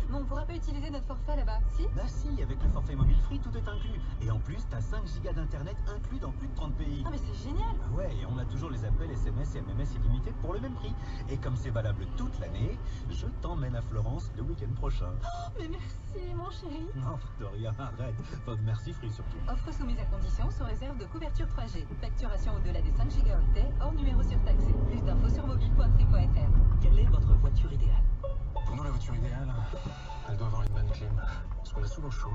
Mais on pourra pas utiliser notre forfait là-bas, si? Bah si, avec le forfait mobile free, tout est inclus. Et en plus, t'as 5 gigas d'internet inclus dans plus de 30 pays. Ah mais c'est génial! Ah ouais, et on a toujours les appels, SMS et MMS illimités pour le même prix. Et comme c'est valable toute l'année, je t'emmène à Florence le week-end prochain. Oh, mais merci, mon chéri! Non, de rien, arrête. Enfin, merci free surtout. Offre soumise à condition sous réserve de couverture 3G. Facturation au-delà des 5 gigaoctets, hors numéro surtaxé. Plus d'infos sur mobile.free.fr. Quelle est votre voiture idéale? Pour nous, la voiture idéale, elle doit avoir une bonne clim. Parce qu'on a souvent chaud.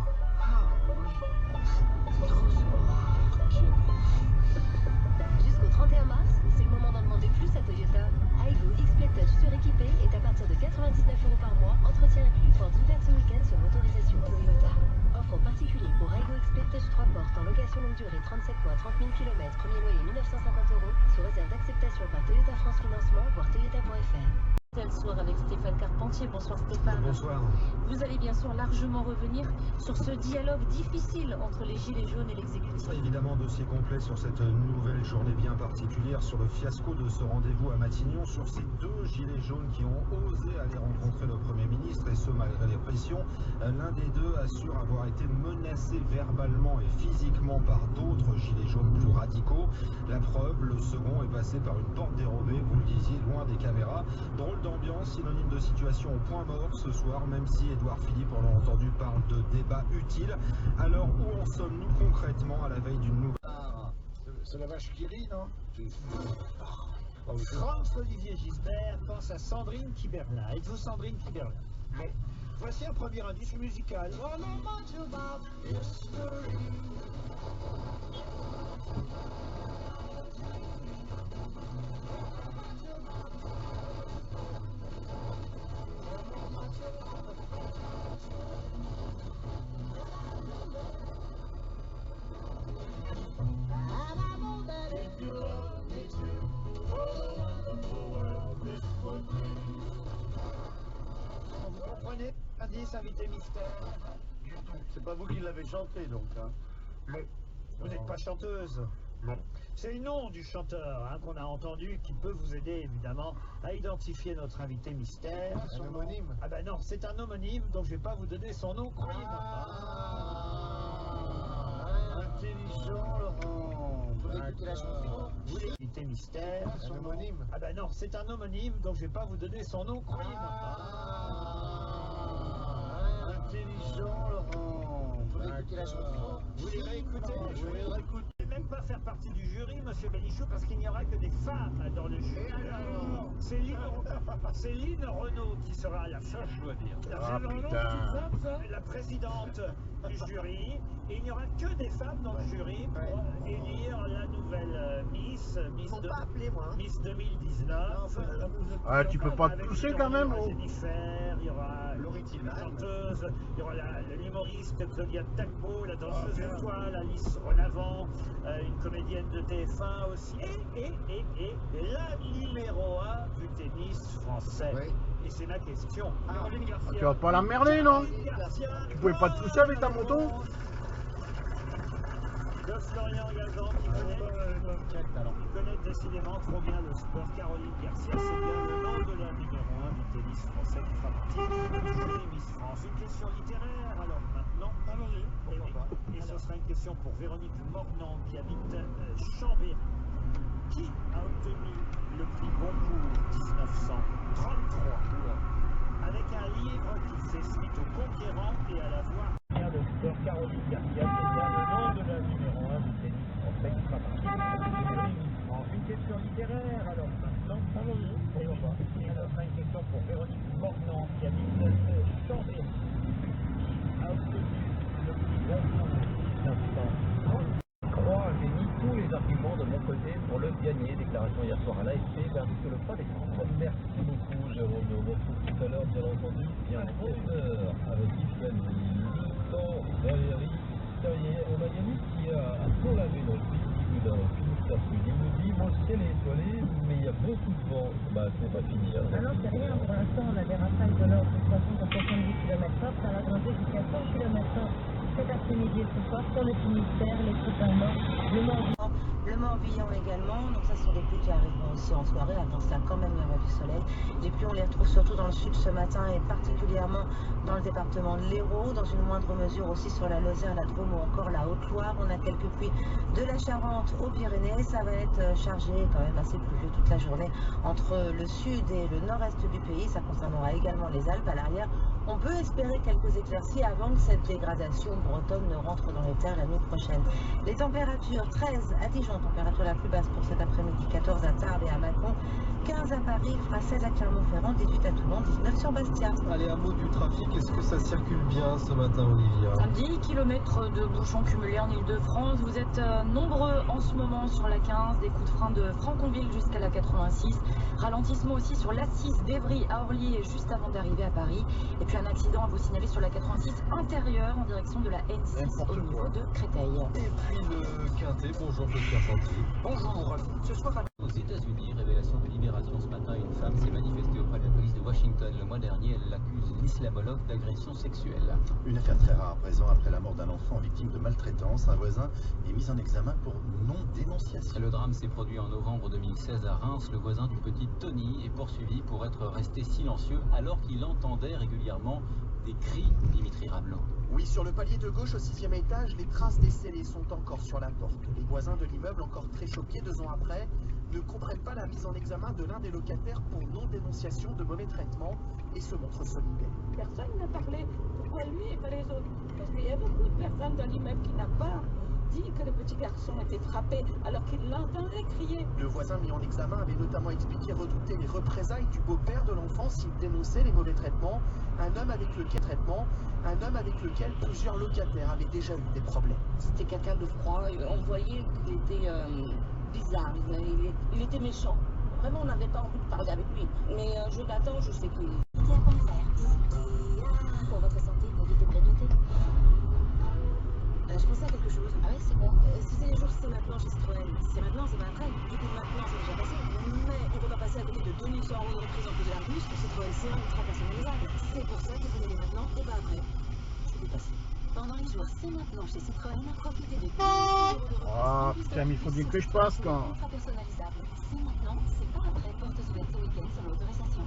Jusqu'au 31 mars, c'est le moment d'en demander plus à Toyota. Aygo X-Play Touch suréquipé est à partir de 99 € par mois, entretien inclus. Porte ouverte ce week-end sur l'autorisation Toyota. Offre en particulier pour Aygo X-Play Touch 3 portes en location longue durée 37 mois, 30 000 km, premier loyer 1950 €, sous réserve d'acceptation par Toyota France Financement, voire toyota.fr. Le soir avec Stéphane Carpentier. Bonsoir Stéphane. Bonsoir. Vous allez bien sûr largement revenir sur ce dialogue difficile entre les Gilets jaunes et l'exécutif. Évidemment, dossier complet sur cette nouvelle journée bien particulière, sur le fiasco de ce rendez-vous à Matignon, sur ces deux Gilets jaunes qui ont osé aller rencontrer le Premier ministre, et ce malgré les pressions. L'un des deux assure avoir été menacé verbalement et physiquement par d'autres Gilets jaunes plus radicaux. La preuve, le second est passé par une porte dérobée, vous le disiez, loin des caméras. Drôle d'ambiance, synonyme de situation au point mort ce soir, même si Édouard Philippe, on l'a entendu, parle de débat utile. Alors où en sommes-nous concrètement à la veille d'une nouvelle... C'est la vache qui rit, non? François-Olivier Gisbert pense à Sandrine Kiberlin. Êtes-vous Sandrine Kiberlin? Non. Voici un premier indice musical. Vous comprenez? Indice, invité mystère. C'est pas vous qui l'avez chanté donc, hein? Mais vous n'êtes pas chanteuse. Non. C'est le nom du chanteur qu'on a entendu qui peut vous aider évidemment à identifier notre invité mystère. Un homonyme? Ah ben non, c'est un homonyme, donc je vais pas vous donner son nom, croyez-moi. Intelligent, Laurent. Faudrait écouter la chanson. Vous l'invité mystère. Un homonyme? Ah ben non, c'est un homonyme, donc je vais pas vous donner son nom, croyez-moi. Intelligent, Laurent. Faudrait écouter la chanson. Vous les réécoutez? Je vais le réécouter. Même pas faire partie du jury, monsieur Bénichou, parce qu'il n'y aura que des femmes dans le jury. C'est Lynn Renaud qui sera à la fin. Je dois dire. Ah, putain. La présidente du jury. Et il n'y aura que des femmes dans le jury pour élire la nouvelle Miss. Miss 2019. Ah, tu peux pas te toucher quand même, oh. Jennifer, il y aura la chanteuse, il y aura l'humoriste Claudia Tagbo, la danseuse étoile Alice Renavant, une comédienne de TF1 aussi, et la numéro 1 du tennis français. Oui. Et c'est ma question. Tu vas pas l'emmerder, non? Tu pouvais pas te toucher avec ta moto? De Florian Gazan qui connaît décidément trop bien le sport. Caroline Garcia, c'est bien le nom de la numéro 1 du tennis français qui fera partie du jury Miss France. Une question littéraire alors maintenant. Et ce sera une question pour Véronique Mornan qui habite Chambéry. Qui a obtenu le prix Goncourt 1933 avec un livre qui fait suite au Conquérant et à la voix? Le sport, Caroline Garcia, c'est bien le nom de la numéro 1 du tennis français qui fera partie du jury Miss France. Une question littéraire alors maintenant. Et ce sera une question pour Véronique Mornan qui habite Chambéry. A obtenu le prix Goncourt 1933. J'ai mis tous les arguments de mon côté pour le gagner. Déclaration hier soir à l'AFP, verdict le pas des centres. Merci beaucoup, Jérôme. On retrouve tout à l'heure, bien entendu, bien 11h avec Yves Valérie Terrier au Miami qui a tout lavé dans le pays dans le Finistère Sud. Il me dit, moi le ciel est étoilé, mais il y a beaucoup de vent. Bah, c'est pas fini. Hein. Ah non, c'est rien. Pour l'instant, on a des rafales de l'ordre de 60 à 70 km/h. Ça va grimper jusqu'à 100 km/h cet après-midi et ce soir sur le Finistère, les Côtes-Nord, le Morbihan également. Donc ça, ce sont des pluies qui arriveront aussi. aussi en soirée. Avant ça, quand même, il y aura du soleil. Les pluies, on les retrouve surtout dans le sud ce matin et particulièrement dans le département de l'Hérault, dans une moindre mesure aussi sur la Lozère, la Drôme ou encore la Haute-Loire. On a quelques pluies de la Charente aux Pyrénées. Ça va être chargé, quand même assez pluvieux toute la journée entre le sud et le nord-est du pays. Ça concernera également les Alpes. À l'arrière, on peut espérer quelques éclaircies avant que cette dégradation bretonne ne rentre dans les terres la nuit prochaine. Les températures, 13 à Dijon, température la plus basse pour cet après-midi, 14 à Tarbes et à Mâcon, 15 à Paris, fera 16 à Clermont-Ferrand, 18 à Toulon, 19 sur Bastia. Allez, un mot du trafic, est-ce que ça circule bien ce matin, Olivia? 10 km de bouchons cumulés en Ile-de-France. Vous êtes nombreux en ce moment sur la 15, des coups de frein de Franconville jusqu'à la 86. Ralentissement aussi sur l'A6 d'Evry à Orly et juste avant d'arriver à Paris. Et puis un accident à vous signaler sur la 86 intérieure en direction de la N6 au niveau de Créteil. Et puis le Quintet, bonjour Pierre Santi. Bonjour. Ce soir aux États-Unis, révélation de Libération ce matin, une femme s'est manifestée auprès de la police de Washington. Le mois dernier, elle accuse l'islamologue d'agression sexuelle. Une affaire très rare à présent après la mort d'un enfant victime de maltraitance. Un voisin est mis en examen pour non-dénonciation. Le drame s'est produit en novembre 2016 à Reims. Le voisin du petit Tony est poursuivi pour être resté silencieux alors qu'il entendait régulièrement des cris. Dimitri Ramelot. Oui, sur le palier de gauche au 6e étage, les traces des scellés sont encore sur la porte. Les voisins de l'immeuble, encore très choqués 2 ans après, ne comprennent pas la mise en examen de l'un des locataires pour non-dénonciation de mauvais traitements et se montrent solidaires. Personne n'a parlé. Pourquoi lui et pas les autres? Parce qu'il y a beaucoup de personnes dans l'immeuble qui n'ont pas dit que le petit garçon était frappé alors qu'il l'entendait crier. Le voisin mis en examen avait notamment expliqué redouter les représailles du beau-père de l'enfant s'il dénonçait les mauvais traitements, un homme avec lequel plusieurs locataires avaient déjà eu des problèmes. C'était quelqu'un de froid, on voyait qu'il était bizarre, il était méchant. Vraiment, on n'avait pas envie de parler avec lui. Mais Jonathan, je sais qu'il... Pour votre santé, évitez de grignoter. Je pensais à quelque chose. Ah ouais, c'est quoi? Si c'est les jours c'est maintenant chez Citroën, c'est maintenant, c'est pas après. Du coup, maintenant, c'est déjà passé. Mais on peut pas passer à côté de 2100 € de reprise en plus de la remise pour Citroën C1 ultra personnalisable. C'est pour ça qu'il faut y aller maintenant et pas après. Je vais passer. Pendant les jours c'est maintenant chez Citroën, profitez de 10 € de remise. Ah putain, mais il faut bien que je passe quand. Ultra personnalisable. C'est maintenant, c'est pas après. Porte ouverte ce week-end sans l'autorisation.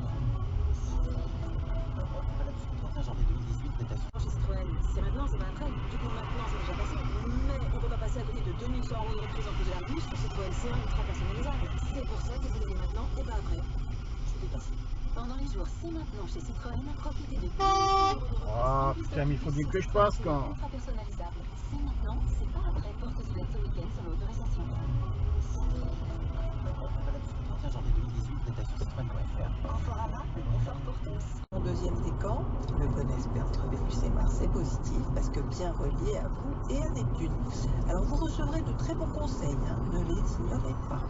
Janvier 2018, métation. Chez Citroën, c'est maintenant, c'est pas après. Du coup, maintenant, c'est déjà passé. Mais on peut pas passer à côté de 2100 € de reprise en plus de la remise pour Citroën C1 ultra personnalisable. C'est pour ça qu'il faut y aller maintenant et pas après. Je vais passer. Pendant les jours c'est maintenant chez Citroën, profitez de 10 € de remise. Ah putain, mais il faut bien que je passe quand. Ultra personnalisable. C'est maintenant, c'est pas après. Porte ouverte ce week-end sans l'autorisation. Janvier 2018, métation Citroën.fr. Conforama, le confort pour tous. Mon deuxième décan, le bonheur entre Vénus et Mars est positif parce que bien relié à vous et à Neptune. Alors vous recevrez de très bons conseils, ne les ignorez pas.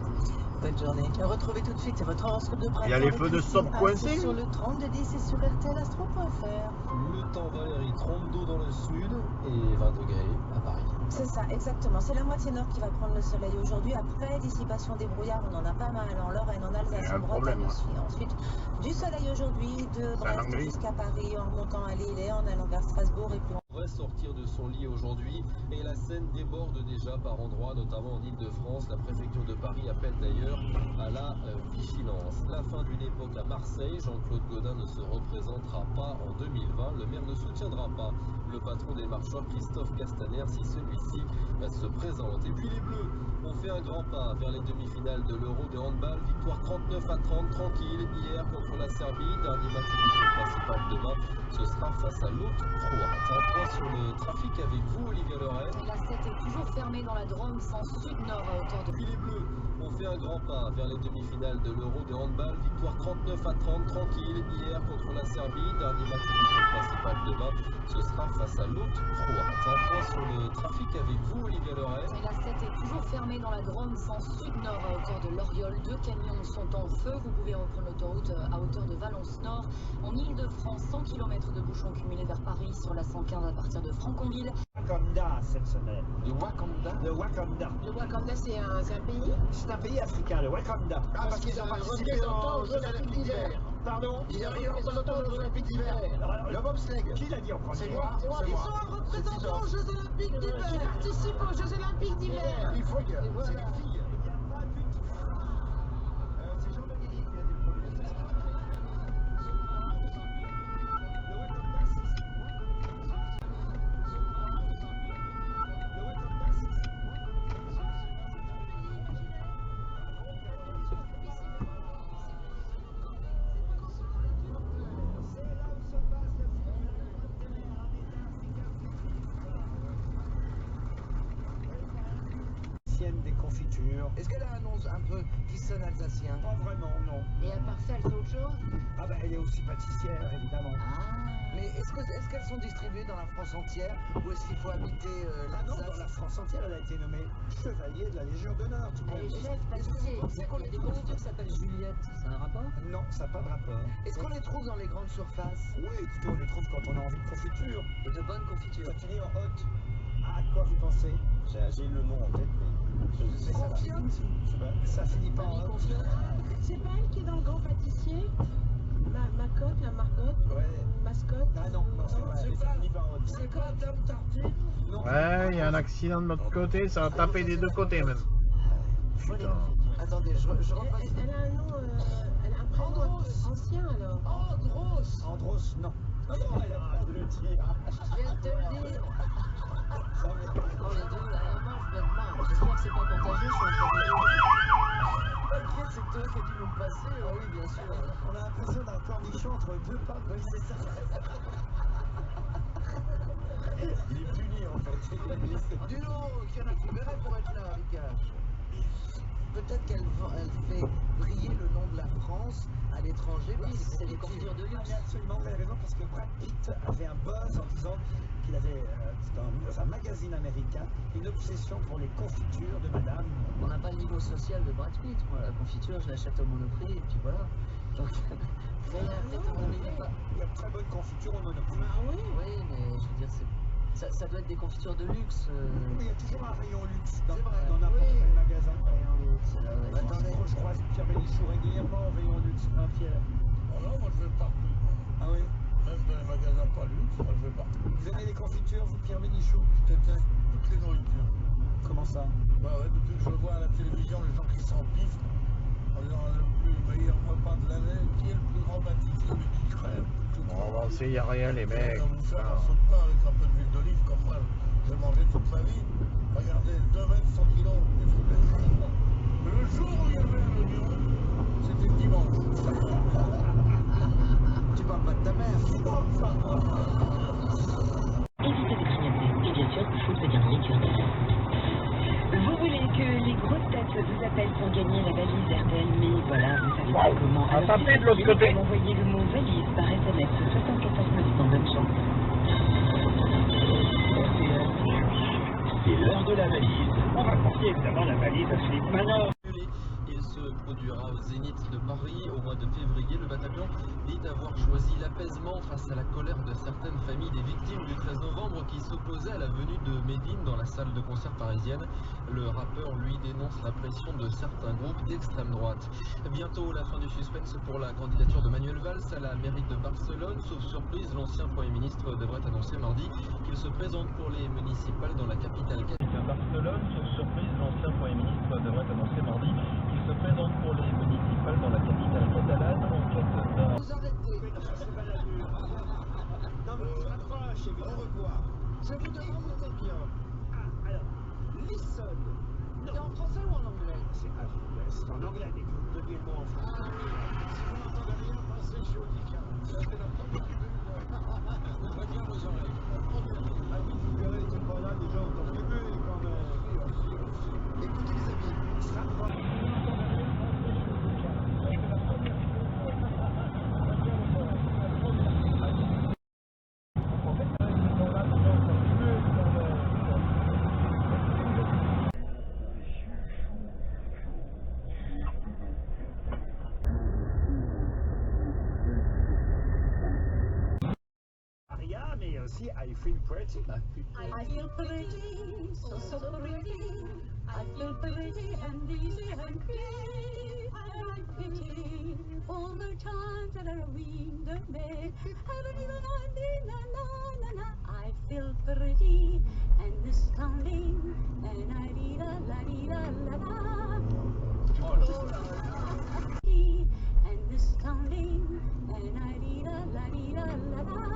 Bonne journée. Retrouvez tout de suite votre horoscope de printemps. Il y a les feux de stop coincés sur le 3210 et sur rtlastro.fr. Le temps Valérie, 32 dans le sud et 20 degrés à Paris. C'est ça, exactement. C'est la moitié nord qui va prendre le soleil aujourd'hui. Après, dissipation des brouillards, on en a pas mal en Lorraine, en Alsace, en Bretagne aussi. Ensuite, du soleil aujourd'hui de Brest jusqu'à Paris, en remontant à Lille et en allant vers Strasbourg. Et puis On va sortir de son lit aujourd'hui et la Seine déborde déjà par endroits, notamment en Ile-de-France. La préfecture de Paris appelle d'ailleurs à la vigilance. La fin d'une époque à Marseille. Jean-Claude Gaudin ne se représentera pas en 2020. Le maire ne soutiendra pas le patron des marcheurs Christophe Castaner si celui-ci se présente. Et puis les Bleus ont fait un grand pas vers les demi-finales de l'Euro de handball. Victoire 39-30, tranquille hier contre la Serbie. Dernier match du tour principal demain, ce sera face à l'autre Croate. Un point sur le trafic avec vous, Olivia Loret. La 7 est toujours fermée dans la Drôme, sens sud-nord à hauteur de... Puis les Bleus ont fait un grand pas vers les demi-finales de l'Euro de handball. Victoire 39-30, tranquille hier contre la Serbie. Dernier match du tour principal demain, ce sera face à l'autre Croate. Un point sur le trafic avec vous, Olivia Loret. La 7 est toujours fermée dans la Drôme, sens sud-nord à hauteur de l'Oriole. 2 camions sont en feu. Vous pouvez reprendre l'autoroute à hauteur de Valence Nord. En Ile-de-France, 100 km de bouchons cumulés vers Paris sur la 115 à partir de Franconville. Wakanda cette semaine. Le Wakanda. Le Wakanda. Le Wakanda, c'est un pays? C'est un pays africain, le Wakanda. Ah, parce qu'ils ont participé aux Jeux Olympiques d'hiver. Pardon? Ils ont représenté aux Jeux Olympiques d'hiver. Le bobsleigh. Qui l'a dit en premier? C'est moi. Ils sont un représentant aux Jeux Olympiques d'hiver. Qui participe aux Jeux Olympiques d'hiver. Il faut que. C'est les filles. italienne des confitures. Est-ce qu'elle a un nom un peu qui sonne alsacien? Pas vraiment, non. Et à part ça, elle fait autre chose? Ah bah elle est aussi pâtissière, évidemment. Mais est-ce qu'elles sont distribuées dans la France entière ou est-ce qu'il faut habiter Ah non, dans la France entière, elle a été nommée chevalier de la Légion d'honneur. tout de même. Elle est chef pâtissier. Il y a des confitures qui s'appellent Juliette, ça a un rapport? Non, ça n'a pas de rapport. Est-ce qu'on les trouve dans les grandes surfaces? Oui, écoutez, on les trouve quand on a envie de confiture. Et de bonnes confitures. Continue en haute. À quoi vous pensez? J'ai le nom en tête, mais je sais ça. Confiote? Ça finit pas en haute. C'est pas elle qui est dans le grand pâtissier? Macotte, la marcotte? Ouais. Mascotte? Ah non, non, c'est pas elle. Ça finit pas en haute. C'est quoi, Dame Tartuffe? Non. Ouais, il y a un accident de l'autre côté, ça va taper des deux côtés même. Putain. Attendez, je repasse. Elle a un nom, elle a un prénom ancien alors. Andros. Andros, non. Non, elle a pas de le dire. Je viens de te le dire. Oh les deux, là, moi je me demande. J'espère que c'est pas contagieux, je suis en train de dire. T'inquiète, c'est toi qui as dû nous le passer. Ah oui, bien sûr. On a l'impression d'un cornichon entre deux pattes. Oui, c'est ça. Il est puni en fait. Dis donc, il y en a qui verraient pour être là, Ricard. Peut-être qu'elle fait briller le nom de la France à l'étranger. Oui, c'est des confitures de luxe. Absolument, vous avez raison, parce que Brad Pitt avait un buzz en disant qu'il avait, dans un magazine américain, une obsession pour les confitures de madame. On n'a pas le niveau social de Brad Pitt. Moi, la confiture, je l'achète au Monoprix et puis voilà. Donc, Il y a de très bonnes confitures au Monoprix. Ah oui? Oui, mais je veux dire, ça doit être des confitures de luxe. Oui, il y a toujours un rayon luxe dans C'est vrai. n'importe quel magasin. Attendez. Je croise Pierre Bénichou régulièrement au rayon luxe. Hein, Pierre? Oh non, moi je vais partout. Ah oui? Même dans les magasins pas luxe, moi je vais partout. Vous aimez les confitures, vous, Pierre Bénichou? Je déteste toutes les nourritures. Comment ça? Bah ouais, depuis que je vois à la télévision les gens qui s'empiffent en disant le plus meilleur repas de l'année, qui est le plus grand pâtissier, mais qui crève. On va essayer rien les mecs. Comme vous faites un saut de pain avec un peu d'huile d'olive, comme moi j'ai mangé toute ma vie. Regardez, 2 mètres 100 kilos, et je fais le jour où il y avait le lion, c'était dimanche. Tu parles pas de ta mère. Évitez de grignoter. Et bien sûr, food veut dire nourriture. Vous voulez que les grosses têtes vous appellent pour gagner la valise RTL, mais voilà, vous savez pas comment. Ah, tapez de l'autre côté. Envoyez le mot valise par SMS 74 900. Bonne chance. C'est l'heure de la valise. On va confier évidemment la valise à Philippe Manor. Il se produira au Zénith de Paris au mois de février. Le bataillon dit avoir choisi l'apaisement face à la colère de certaines familles des victimes du 13 novembre qui s'opposaient à la venue de Médine dans la salle de concert parisienne. Le rappeur, lui, dénonce la pression de certains groupes d'extrême droite. Bientôt la fin du suspense pour la candidature de Manuel Valls à la mairie de Barcelone. Sauf surprise, l'ancien Premier ministre devrait annoncer mardi qu'il se présente pour les municipales dans la capitale. De Barcelone, sauf surprise, l'ancien Premier ministre devrait annoncer mardi qu'il se présente pour les municipales dans la capitale catalane en quête d'un... Vous arrêtez. Non, mais on rapproche et on revoit. Je vous demande de me bien. Ah, alors, listen. C'est en français ou en anglais? C'est en anglais, mais que vous me donniez le mot en français. Si vous n'entendez rien, pensez que je suis au Dica. Ça fait la première minute. Ouvrez bien vos oreilles. Ah oui, vous verrez, c'est pas là déjà au temps début quand même. Écoutez les amis. Mais aussi I feel pretty. I feel pretty, so pretty. I feel pretty and easy and free. I like pity all the times that I read the bed. I feel pretty and astounding, and I dee la la dee la la la. And astounding, and I dee la la dee la la la.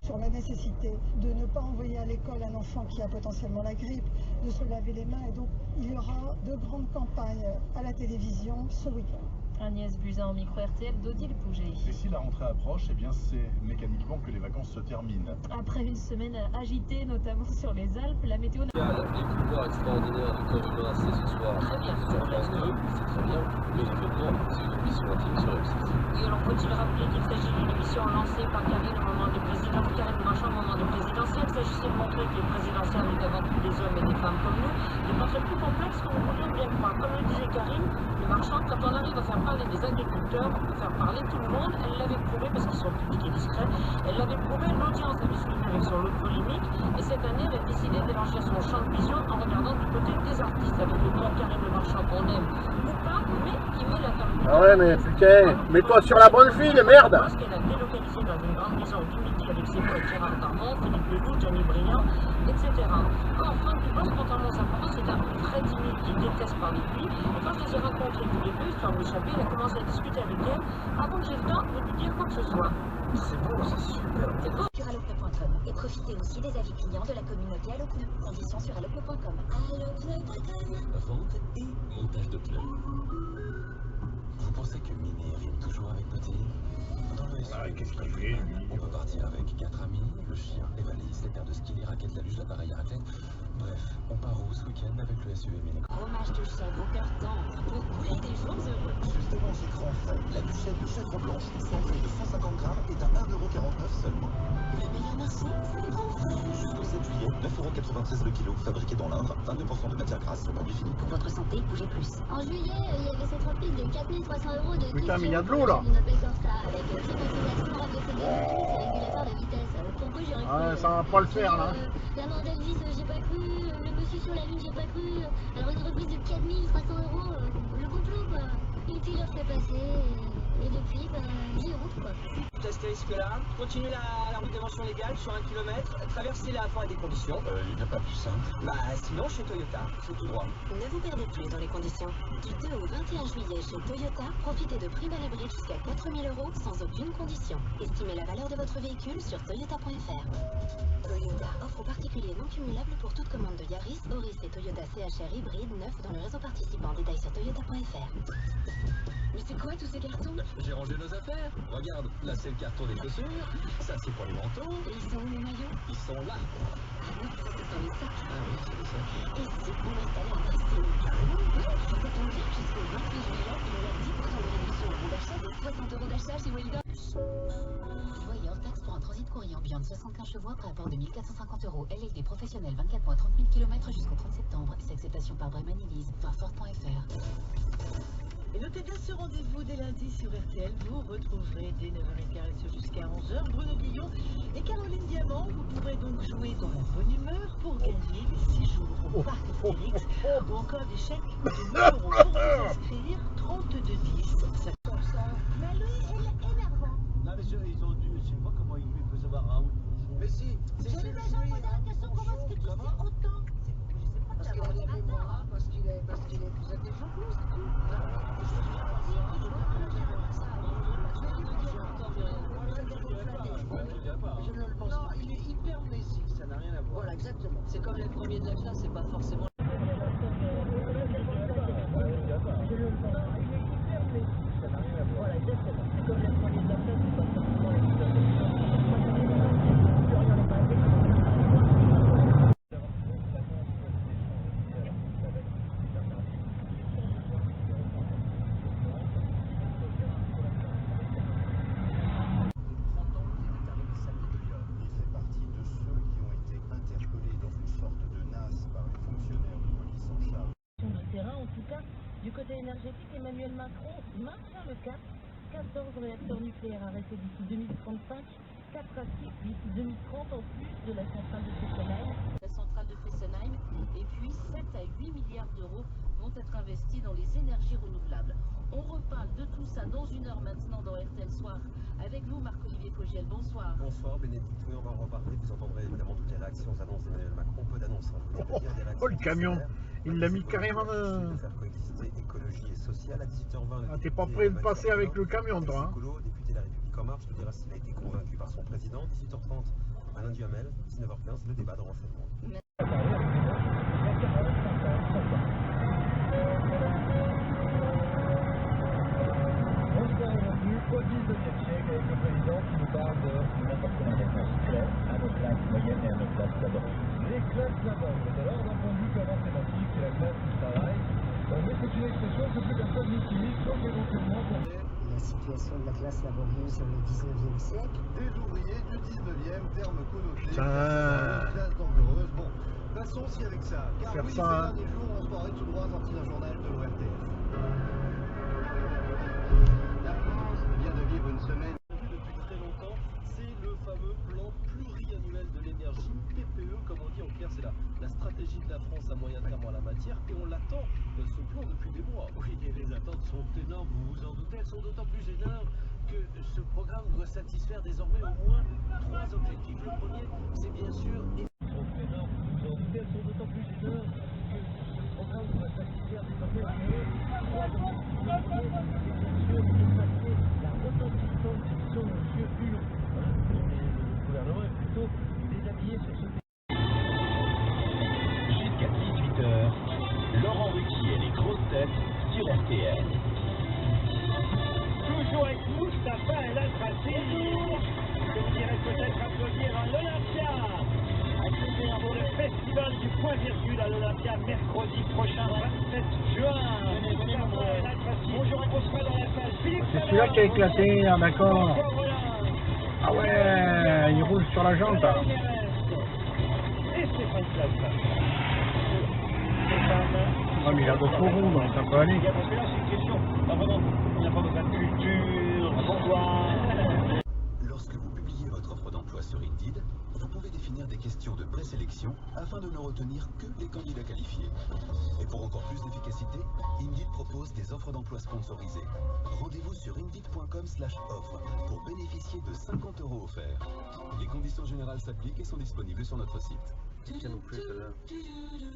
Sur la nécessité de ne pas envoyer à l'école un enfant qui a potentiellement la grippe, de se laver les mains. Et donc, il y aura de grandes campagnes à la télévision ce week-end. Agnès Buzyn au micro RTL d'Odile Pouget. Et si la rentrée approche, eh bien c'est mécaniquement que les vacances se terminent. Après une semaine agitée, notamment sur les Alpes, la météo... Les pouvoirs extraordinaires du corps humain, c'est ce soir sur France 2, c'est très bien, mais l'événement, c'est une émission intime sur M6. Et alors faut-il rappeler qu'il s'agit d'une émission lancée par Karine au moment de présidentielle, Karine Marchand au moment de présidentielle. Il s'agissait de montrer que les présidentielles étaient avant tout des hommes et des femmes comme nous. Des pensées plus complexes que nous pourrions bien croire. Comme le disait Karine, le Marchand, quand on arrive à faire parler des agriculteurs, on peut faire parler tout le monde. Elle l'avait prouvé parce qu'ils sont publics et discrets. Elle l'avait prouvé, l'audience avait suivi avec son lot de polémique. Et cette année, elle a décidé d'élargir son champ de vision en regardant du côté des artistes. Avec le grand Karine Le Marchand qu'on aime ou pas, mais qui met la carte. Ah ouais, mais putain, mets-toi sur la bonne file, merde! Parce qu'elle a délocalisé dans une grande maison du Midi avec ses potes Gérard Darmon, Philippe Leloup, Johnny Briand, etc. Or, Franck Dubosc, contrairement à sa parole, c'est un très timide qui déteste parler de lui. Et quand je les ai rencontrés tous les deux, histoire de m'échapper, il a commencé à discuter avec elle avant que j'ai le temps de lui dire quoi que ce soit. C'est bon, c'est super. C'est beau. Sur allopneu.com et profitez aussi des avis clients de la communauté Allopneu. Conditions sur allopneu.com. Allopneu.com. Vente et montage de pneus. Vous pensez que Miné rime toujours avec petit? Dans le SUV, qu'est-ce qu'il fait, lui? On peut partir avec 4 amis, le chien, les valises, les paires de skis, les raquettes, la luge, l'appareil à raclette. Bref, on part où ce week-end avec le SUV Miné? Fromage de chèvre au cœur tendre pour couler des jours heureux. Juste avant ces grands frais, la duchesse de chèvre blanche, cendrée de 150 grammes, est à 1,49 € seulement. Le meilleur marché, c'est les grands frais. Jusqu'au 7 juillet, 9,93 € le kilo, fabriqué dans l'Indre, 22% de matière grasse sur produit fini. Pour votre santé, bougez plus. En juillet, il y avait cette reprise de 4300 € de Putain, mais il y a de l'eau là! Une Opel Corsa avec climatisation, radio CD, régulateur de vitesse. Pourquoi j'ai repris Ouais, ça va pas le faire là. la Mandel 10, j'ai pas cru. Le monsieur sur la lune, j'ai pas cru. Alors une reprise de 4300 €, le complot quoi. Et puis l'heure s'est passée. Et depuis, j'y route quoi. Tout astérisque-là, continuez la route d'invention légale sur 1 km, traversez-la avant à des conditions. Il n'y a pas plus simple. Bah sinon chez Toyota, c'est tout droit. Ne vous perdez plus dans les conditions. Du 2 au 21 juillet chez Toyota, profitez de prix à l'abri jusqu'à 4000 € sans aucune condition. Estimez la valeur de votre véhicule sur toyota.fr. Toyota offre aux particuliers non cumulables pour toute commande de Yaris, Auris et Toyota CHR hybride neuf dans le réseau participant. Détail sur toyota.fr. Mais c'est quoi tous ces cartons? J'ai rangé nos affaires. Regarde, là c'est le carton des chaussures, ça c'est pour les manteaux. Et ils sont où les maillots? Ils sont là. Ah non, ça c'est dans les sacs. Ah oui, c'est les sacs. Et si on installait un pricing? Carrément, oui. Ça tombe bien, jusqu'au 28 juillet, il y a 10% de réduction au bon d'achat et 60 € d'achat chez Wellington. Voyez hors taxe pour un transit courrier ambiant de 75 chevaux après apport de 1450 €. LLD professionnel 24 mois 30 000 km jusqu'au 30 septembre. C'est acceptation par Bremen Elise, Fort.fr. Et notez bien ce rendez-vous dès lundi sur RTL. Vous retrouverez dès 9h15 jusqu'à 11h Bruno Guillon et Caroline Diamant. Vous pourrez donc jouer dans la bonne humeur pour gagner des séjours au parc Félix ou encore des chèques de 1000 € pour vous inscrire. 3210. Ça comme ça. Mais lui, il est énervant. Non mais ils ont dû, je sais pas comment il peut savoir Raoul. Mais si, J'ai vu des gens poser la question comment est-ce que tu sais autant? parce qu'il a les mémoires, parce qu'il est plus intelligent que nous, c'est tout. Je ne le pense pas. Il est hyper amnésique, ça n'a rien à voir. Voilà, exactement. C'est comme les premiers de la classe, c'est pas forcément... Du côté énergétique, Emmanuel Macron maintient le cap. 14 réacteurs nucléaires arrêtés d'ici 2035, 4 à 6 d'ici 2030 en plus de la centrale de Fessenheim. La centrale de Fessenheim et puis 7 à 8 milliards d'euros vont être investis dans les énergies renouvelables. On reparle de tout ça dans une heure maintenant dans RTL Soir. Avec vous, Marc-Olivier Fogiel, bonsoir. Bonsoir Bénédicte, oui, on va en reparler. Vous entendrez évidemment toutes les réactions aux annonces d'Emmanuel Macron. Peu d'annonces, hein, je vous dire, des réactions. Oh, le camion, il l'a mis carrément de faire coexister écologie et sociale à 18h20. Ah, t'es pas prêt de passer avec le camion, toi, hein. Député de la République En Marche, nous dira s'il a été convaincu par son président. 18h30, Alain Duhamel, 19h15, le débat de renseignement. 19e siècle avec le président qui nous parle d'un appartement des classes claires à nos classes moyennes et à nos classes laborieuses. Les classes laborieuses, alors d'un point de vue purement sémantique, c'est la classe qui travaille, mais c'est une expression que plus personne n'utilise, donc éventuellement pour... La situation de la classe laborieuse au 19e siècle. Des ouvriers du 19e, terme connoté, classe dangereuse. Bon, passons aussi avec ça, car oui, ces derniers jours, on paraît tout droit sorti d'un journal de l'ORTF. La France vient de vivre une semaine. Depuis très longtemps, c'est le fameux plan pluriannuel de l'énergie, PPE, comme on dit en clair, c'est la stratégie de la France à moyen terme en la matière, et on l'attend, ce plan, depuis des mois. Oui, et les attentes sont énormes, vous vous en doutez, elles sont d'autant plus énormes que ce programme doit satisfaire désormais au moins 3 objectifs. Le premier, c'est bien sûr... Elles sont énormes, vous vous en doutez, elles sont d'autant plus énormes que ce programme doit satisfaire désormais au moins 3 objectifs. Le premier, c'est bien sûr d'effacer la retentissante question de M. Hulot. Voilà, le gouvernement est plutôt déshabillé sur ce thème. Jusqu'à 18h, Laurent Ruquier et les grosses têtes sur RTL. Toujours avec nous, Mustapha El Atrassi. Je vous dirais peut-être applaudir à l'Olympia. Accueillir pour le festival du point virgule à l'Olympia mercredi prochain, 27 juin. Mustapha El Atrassi. Bonjour et bonsoir dans la salle. C'est celui-là qui a éclaté, ah, d'accord. Ah ouais, il roule sur la jante. Et Stéphane Plaza. Ah mais il a de trop rond, donc ça peut aller. Parce que là, c'est une question. Ah vraiment, il n'y a pas besoin de culture, bonsoir. Lorsque vous publiez votre offre d'emploi sur Indeed, vous pouvez définir des questions de présélection afin de ne retenir que les candidats qualifiés. Et pour encore plus d'efficacité, Indeed propose des offres d'emploi sponsorisées. Rendez-vous sur indeed.com/offre pour bénéficier de 50 € offerts. Les conditions générales s'appliquent et sont disponibles sur notre site.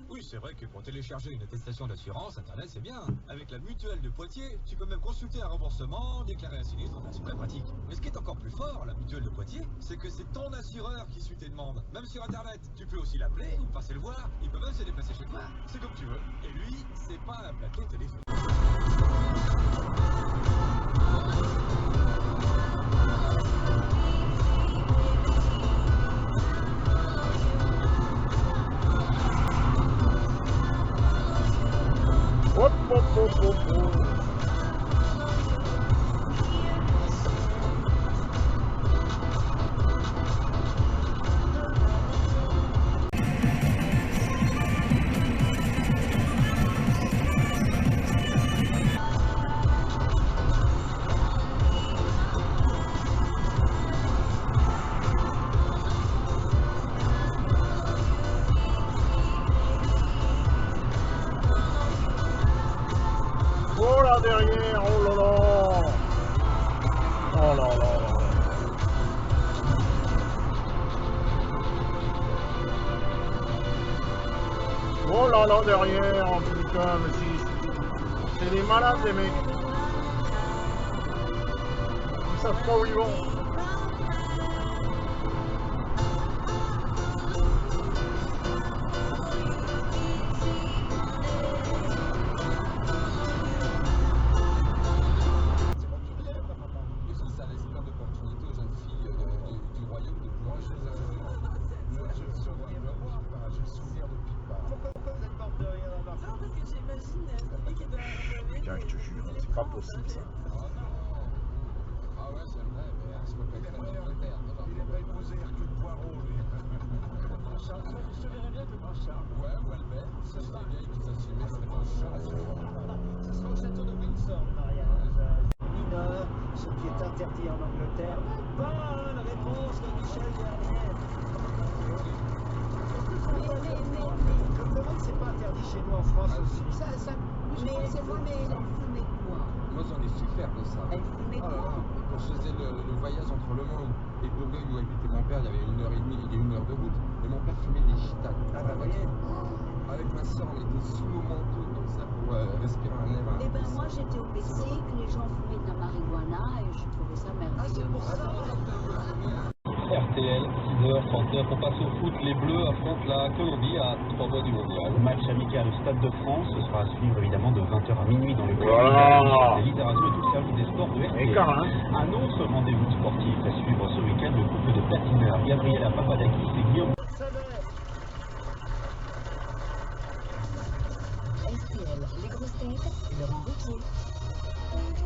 Oui, c'est vrai que pour télécharger une attestation d'assurance, Internet, c'est bien. Avec la mutuelle de Poitiers, tu peux même consulter un remboursement, déclarer un sinistre, enfin, c'est très pratique. Mais ce qui est encore plus fort, la mutuelle de Poitiers, c'est que c'est ton assureur qui suit tes demandes. Même sur Internet, tu peux aussi l'appeler ou passer le voir. Il peut même se déplacer chez toi. C'est comme tu veux. Et lui, c'est pas un plaquet téléphonique. Hop, hop, hop, hop, hop. Oh là derrière, oh là là. Oh là là. Oh là là derrière, oh putain, mais c'est des malades les mecs. Ils savent pas où ils vont. Putain, je te jure, c'est pas possible ça. Ah ouais, c'est vrai, mais c'est pas très bien de le perdre. Il est pas épousé Hercule Poirot, lui. Je te verrais bien que le prince Charles. Ouais, ou Albert, ça serait bien, il puisse assumer ce prince Charles. Ce sera au château de Windsor, le mariage. Mineur, ce qui est interdit en Angleterre. Bonne réponse de Michel Dernier. Je me demande si c'est pas interdit chez nous en France aussi. Mais laissez-moi, mais elle fumait quoi? Moi, j'en ai souffert de ça. Elle fumait quoi? Quand je faisais le voyage entre Le Mans et Bourgogne où habitait mon père, il y avait 1h30 et 1 heure de route. Et mon père fumait des gitanes. Ah bah voyez. Avec ma soeur, on était sous nos manteaux comme ça pour respirer un air. Eh ben moi j'étais au Mexique, les gens fumaient de la marijuana et je trouvais ça merveilleux. Ah c'est pour ça. RTL, 6h39. On passe au foot. Les Bleus affrontent la Colombie à 3 mois du mondial. Match amical au Stade de France. Ce sera à suivre évidemment de 20h à minuit dans le club Voilà. des Littérations et tout le service des sports de RTL. Écart, hein. Un autre rendez-vous sportif à suivre ce week-end. Le couple de patineurs Gabriela Papadakis et Guillaume. RTL, les grosses têtes, Laurent Ruquier.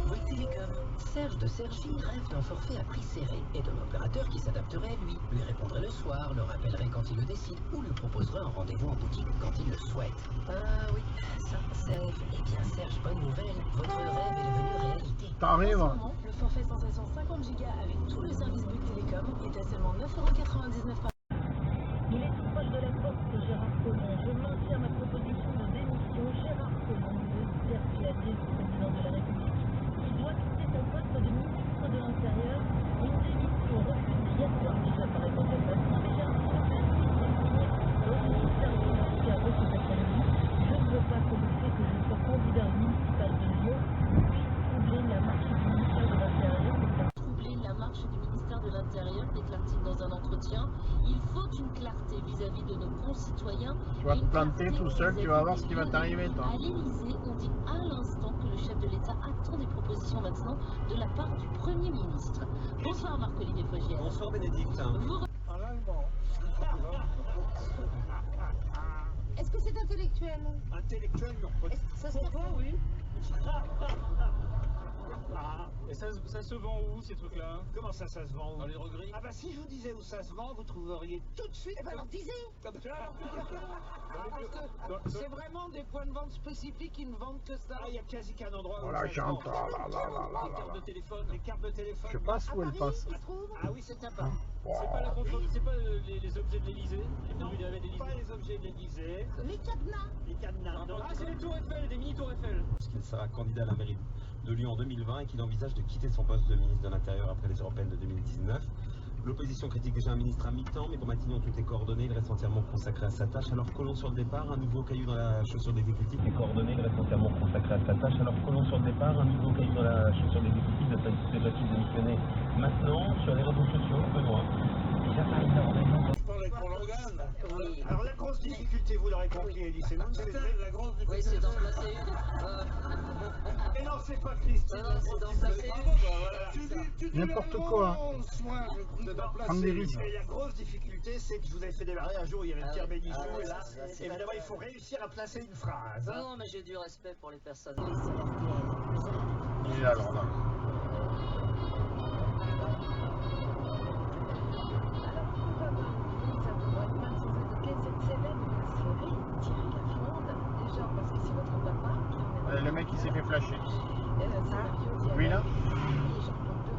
Bouygues Télécom. Serge de Sergi rêve d'un forfait à prix serré et d'un opérateur qui s'adapterait à lui, lui répondrait le soir, le rappellerait quand il le décide ou lui proposerait un rendez-vous en boutique quand il le souhaite. Ah oui, ça, Serge. Eh bien Serge, bonne nouvelle, votre rêve est devenu réalité. T'arrives. En ce moment, le forfait sensation 50 Go avec tout le service Bouygues Télécom est à seulement 9,99 € par mois. Il est tout proche de la porte, Gérard Collomb. Je maintiens ma proposition de démission. Gérard Collomb veut persuader le président de la République qui doit quitter son poste de ministre de l'Intérieur. Une démission refusée hier soir déjà par Emmanuel Macron. Mais Gérard Collomb veut au ministère de l'Intérieur cet après-midi. Je ne veux pas que le fait que je sois candidat municipal de Lyon puisse troubler la marche du ministère de l'Intérieur. Troubler la marche du ministère de l'Intérieur, déclare-t-il dans un entretien. Il faut une clarté vis-à-vis de nos concitoyens. Tu vas te planter tout seul, tu vas voir ce qui va t'arriver, toi. À l'Élysée, on dit à l'instant que le chef de l'État attend des propositions maintenant de la part du Premier ministre. Bonsoir Marc-Olivier Fogiel. Bonsoir Bénédicte. En allemand. Est-ce que c'est intellectuel? Intellectuel, non. Ça se comprend, oui. Ah, et ça se vend où ces trucs-là? comment ça se vend où? Dans les drogueries? Ah bah si je vous disais où ça se vend, vous trouveriez tout de suite. Eh ben alors disez. Comme ça. C'est vraiment des points de vente spécifiques qui ne vendent que ça. Ah, il y a quasi qu'un endroit où Voilà, ça se vend. j'entends. Les cartes de téléphone. Les cartes de téléphone. Je passe ou elle passe? Ah oui, c'est à Paris. C'est pas la contre... c'est pas les objets de l'Élysée, les produits dérivés de l'Élysée. Pas les objets de l'Élysée. Les cadenas. Les cadenas. Ah, c'est des tours Eiffel, des mini tours Eiffel. Puisqu'il sera candidat à la mairie de Lyon en 2020 et qu'il envisage de quitter son poste de ministre de l'Intérieur après les européennes de 2019. L'opposition critique déjà un ministre à mi-temps, mais pour Matignon tout est coordonné, il reste entièrement consacré à sa tâche. Alors Collomb sur le départ, un nouveau caillou dans la chaussure d'exécutif. Les coordonnées, il reste entièrement consacré à sa tâche. Alors Collomb sur le départ, un nouveau caillou dans la chaussure d'exécutif de Saint-Sébastien démissionné. Maintenant, sur les réseaux sociaux, Benoît. Il n'y a pas énormément. Oui. Alors la grosse difficulté, vous l'aurez compris, Elie, c'est la grosse difficulté. Oui, c'est d'en placer une. Mais non, c'est pas Christine. Non, c'est d'en placer une. N'importe quoi. Prendre des risques. Et la grosse difficulté, c'est que je vous avais fait démarrer un jour où il y avait Pierre Bénichou, et là, évidemment, il faut réussir à placer une phrase. Non, mais j'ai du respect pour les personnes. Il est alors là. Le mec il s'est fait flasher. Lui là,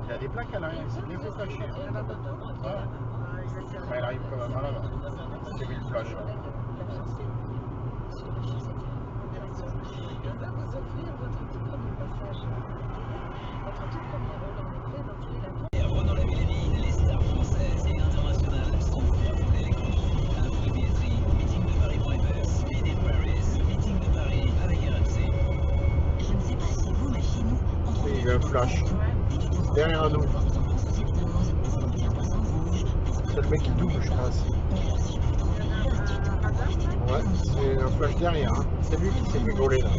il a des plaques à l'arrière, il s'est bien fait flasher. Ouais. Il arrive quand même à là. Il s'est fait le flash. Il va vous offrir votre tout premier passage. Votre tout premier rôle en effet dans tous les lapins. Renaud Lavillenie, les stars françaises et internationales sont prêts pour l'électronique. Après billetterie, meeting de Paris Drivers, Made in Paris, meeting de Paris avec RMC. Je ne sais pas si vous, mais chez nous, on trouve Il y a un flash. Derrière nous. C'est le mec qui double, je pense. Ouais, c'est un flash derrière. Hein. C'est lui qui s'est fait voler là.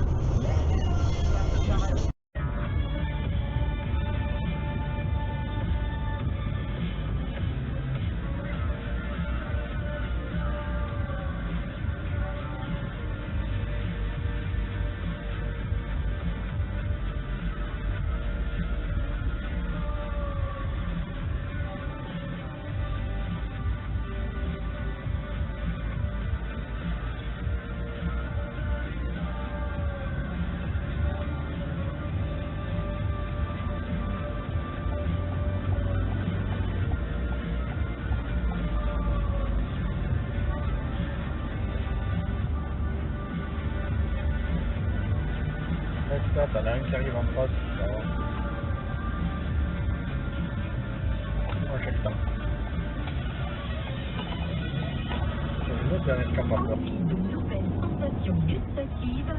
T'en as un qui arrive en face. Moi j'ai le temps. C'est une autre dernière campagne. De nouvelles sensations gustatives.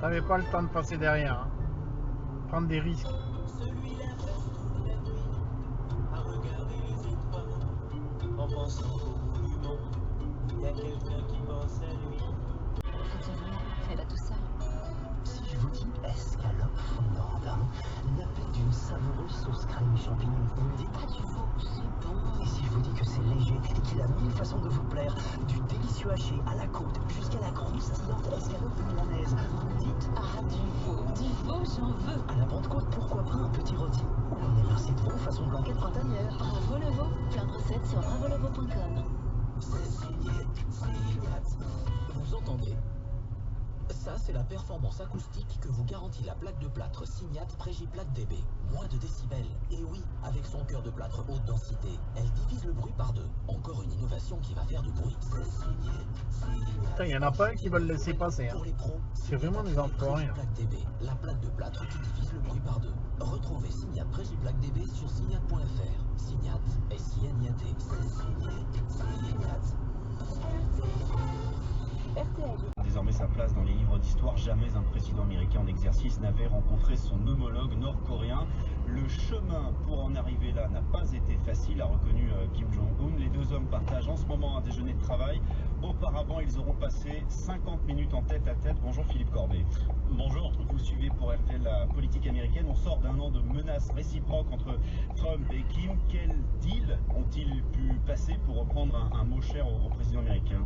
T'avais pas le temps de passer derrière. Hein. Prendre des risques. Celui-là passe toute la nuit à regarder les étoiles en pensant au bout du monde. Il y a quelqu'un qui pense à lui. Faut bien venir, fais-la tout seul. Si je vous dis escalope fondante, nappée d'une savoureuse sauce crème champignon, vous me dites Pas du veau, c'est bon. Et si je vous dis que c'est léger et qu'il a 1000 façons de vous plaire, du délicieux haché à la côte jusqu'à la croustillante escalope milanaise, vous me dites Ah, du veau, j'en veux. à la Pentecôte, pourquoi pas un petit rôti ou un émincé de veau façon blanquette printanière. Bravo le veau, plein de recettes sur bravolovo.com. C'est signé Signat. Vous entendez? Ça, c'est la performance acoustique que vous garantit la plaque de plâtre Signat Prégiplaque DB. Moins de décibels. Et oui, avec son cœur de plâtre haute densité, elle divise le bruit par deux. Encore une innovation qui va faire du bruit. C'est signé Signat. Putain, il y en a pas un qui va le laisser passer. Hein. Pour les pros, C'est vraiment des enfoirés. Hein. Prégiplaque DB, la plaque de plâtre qui divise le bruit par deux. Retrouvez Signat Prégiplaque DB sur signat.fr. Signat, S-I-N-I-A-T. C'est signé Signat. Désormais sa place dans les livres d'histoire, jamais un président américain en exercice n'avait rencontré son homologue nord-coréen. Le chemin pour en arriver là n'a pas été facile, a reconnu Kim Jong-un. Les deux hommes partagent en ce moment un déjeuner de travail. Auparavant, ils auront passé 50 minutes en tête à tête. Bonjour Philippe Corbet. Bonjour, vous suivez pour RTL la politique américaine. On sort d'un an de menaces réciproques entre Trump et Kim. Quel deal ont-ils pu passer pour reprendre un mot cher au président américain?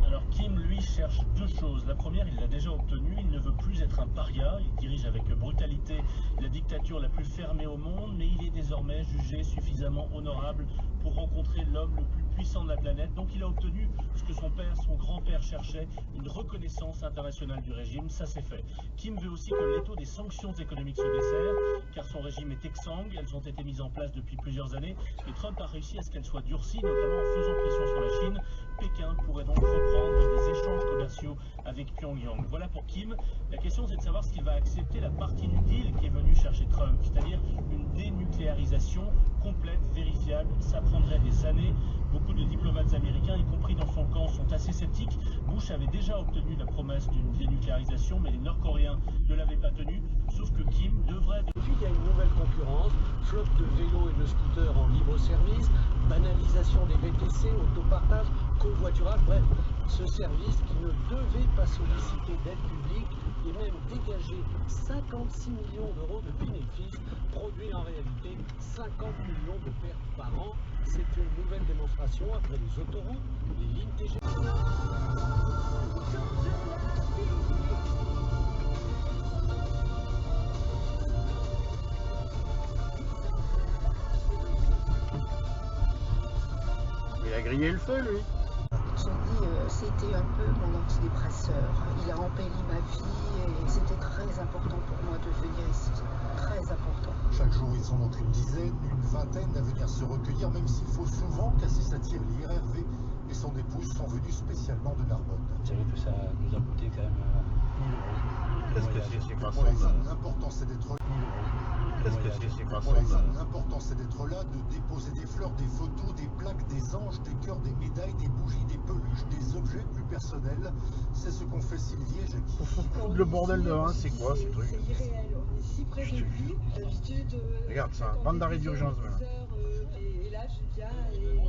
Alors Kim, lui, cherche deux choses. La première, il l'a déjà obtenue, il ne veut plus être un paria, il dirige avec brutalité la dictature la plus fermée au monde, mais il est désormais jugé suffisamment honorable pour rencontrer l'homme le plus puissant de la planète. Donc il a obtenu ce que son père, son grand-père cherchait, une reconnaissance internationale du régime, ça c'est fait. Kim veut aussi que l'étau des sanctions économiques se desserre, car son régime est exsangue, elles ont été mises en place depuis plusieurs années, et Trump a réussi à ce qu'elles soient durcies, notamment en faisant pression sur la Chine. Pékin pourrait donc reprendre des échanges commerciaux avec Pyongyang. Voilà pour Kim. La question c'est de savoir s'il va accepter la partie du deal qui est venue chercher Trump, c'est-à-dire une dénucléarisation complète, vérifiable. Ça prendrait des années. Beaucoup de diplomates américains, y compris dans son camp, sont assez sceptiques. Bush avait déjà obtenu la promesse d'une dénucléarisation, mais les Nord-Coréens ne l'avaient pas tenue. Sauf que Kim devrait... Puis il y a une nouvelle concurrence, flotte de vélos et de scooters en libre service, banalisation des VTC, autopartage, covoiturage, bref, ce service qui ne devait pas solliciter d'aide publique et même dégager 56 millions d'euros de bénéfices, produit en réalité 50 millions de pertes par an. C'est une nouvelle démonstration après les autoroutes, les lignes TGV. Il a grillé le feu, lui. J'ai dit, c'était un peu mon antidépresseur. Il a embelli ma vie et c'était très important pour moi de venir ici. Très important. Chaque jour, ils sont donc une dizaine, une vingtaine à venir se recueillir, même s'il faut souvent casser sa tirelire. Hervé et son épouse sont venus spécialement de Narbonne. Vous savez que ça nous a coûté quand même 1000 euros. Qu'est-ce que c'est quoi Pour les femmes, l'important c'est d'être Qu'est-ce que c'est quoi Pour les femmes, l'important c'est d'être là, de déposer des fleurs, des photos, des plaques, des anges, des cœurs, des médailles, des bougies, des peluches, des objets plus personnels. C'est ce qu'ont fait Sylvie et Jackie. Le bordel de Reims, c'est quoi ce truc? C'est irréel, on est si près de lui, d'habitude... Regarde ça, bande d'arrêt d'urgence maintenant. Et là, je viens et...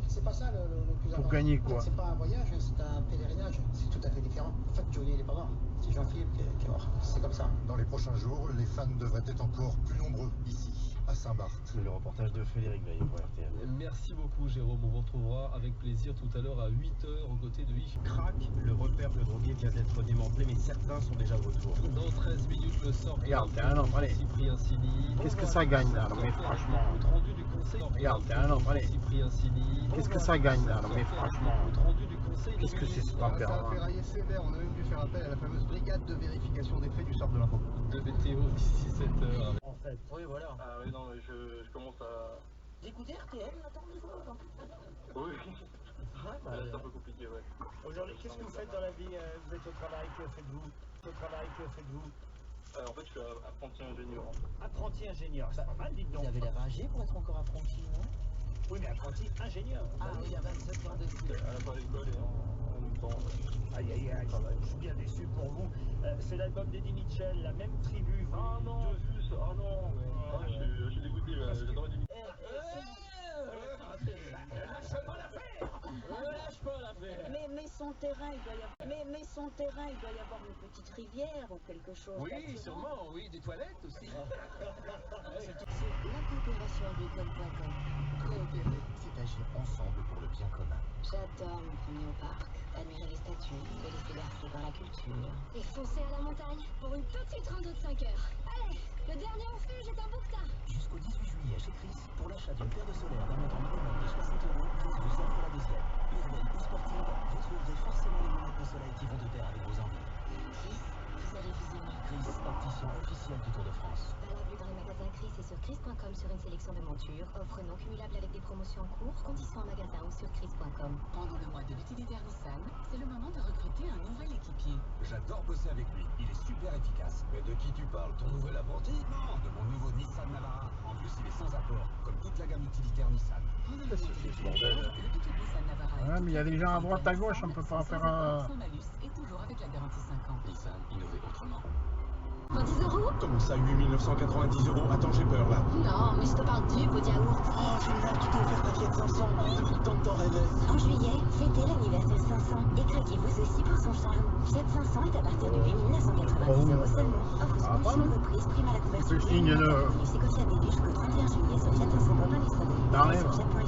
C'est pas ça le plus important. Pour gagner quoi? C'est pas un voyage, c'est un pèlerinage. C'est tout à fait différent. En fait, Johnny n'est pas mort. C'est Jean-Philippe qui est mort. C'est comme ça. Dans les prochains jours, les fans devraient être encore plus nombreux ici, à Saint-Barth. Le reportage de Frédéric Veil pour RTL. Merci beaucoup Jérôme, on vous retrouvera avec plaisir tout à l'heure à 8h aux côtés de Yves. Crac, le repère de drogué vient d'être démantelé, mais certains sont déjà de retour. Dans 13 minutes, le sort Regarde, t'es un homme, allez. Cyprien Sini. Qu'est-ce que ça gagne là? Mais franchement. Rendu du conseil. Regarde, t'es un homme, allez. Cyprien Sini. Qu'est-ce que ça gagne là? Mais franchement. Rendu du conseil. Qu'est-ce que c'est ce Ça a tempérament? ferraillé sévère, on a même dû faire appel à la fameuse brigade de vérification des faits du sort de l'impôt. De météo d'ici 7h. En fait, oui, voilà. Ah oui, non, mais je commence à... D'écouter RTL, attendez-vous. Oui, Ouais, c'est un peu compliqué, ouais. Aujourd'hui, qu'est-ce que vous faites dans la vie? Vous êtes au travail, que faites-vous? En fait, je suis apprenti ingénieur. Apprenti ingénieur, c'est pas mal, dites donc. Vous avez l'air âgé pour être encore apprenti, non? Oui, mais apprenti ingénieur. Ah oui, il y a 27 ans dessus. À la fin de l'école et en même temps. Aïe, aïe, aïe, je suis bien déçu pour vous. C'est l'album d'Eddie Mitchell, La Même Tribu. Ah non, juste, ah non. Je suis dégoûté, j'adore Eddie Mitchell. Lâche pas l'affaire. Lâche pas l'affaire. Mais son terrain, il doit y avoir... Mais son terrain, il doit y avoir une petite rivière ou quelque chose. Oui, sûrement, oui, des toilettes aussi. La coopération agricole.com. Coopérer, c'est agir ensemble pour le bien commun. J'adore me promener au parc, admirer les statues, me laisser bercer par la culture. Et foncer à la montagne pour une petite rando de 5 heures. Allez, le dernier refuge est un bouquetin. Jusqu'au 18 juillet chez Chris, pour l'achat d'une paire de solaire d'un montant minimum de 60 €, Chris vous offre la deuxième. Urbaine ou sportive, vous trouverez forcément les lunettes de soleil qui vont de pair avec vos envies. Chris, vous allez viser moi. Chris, opticien officiel du Tour de France. Valable dans les magasins Chris et sur chris.com sur une sélection de montures. Offre non cumulable avec des promotions en cours. Conditions en magasin ou sur chris.com. Pendant le mois de l'utilitaire Nissan, c'est le moment de recruter un nouvel équipier. J'adore bosser avec lui, il est super efficace. Mais de qui tu parles? Ton nouvel apprenti? Non, de mon nouveau Nissan Navara. En plus, il est sans apport, comme toute la gamme utilitaire Nissan. Ouais, mais il y a des gens à droite, à gauche, on peut pas faire un... Et toujours avec la garantie 5 ans. Nissan, innover autrement. 10 €? Comment ça, 8 990 €? Attends, j'ai peur là. Non, mais je te parle du pot de yaourt. Oh, génial, tu t'es offert ta Fiat 500. Depuis le temps que t'en rêvais. En juillet, fêtez l'anniversaire 500 et craquez vous aussi pour son charme. Fiat 500 est à partir de 8 990 € seulement. Offre soumission reprise, prime à la conversion. C'est coté à payer jusqu'au 31 juillet sur Fiat500.com disponible sur Fiat.fr.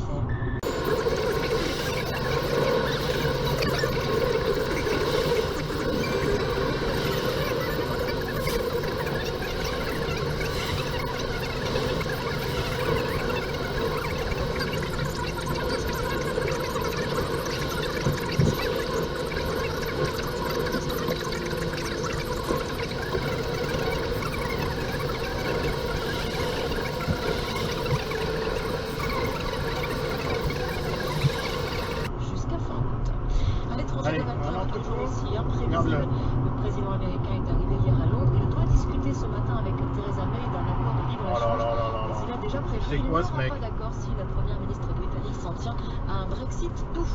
Le président américain est arrivé hier à Londres et doit discuter ce matin avec Theresa May d'un accord de libre-échange. Mais il a déjà prévu qu'il n'y aura pas d'accord si la première ministre britannique s'en tient à un Brexit doux.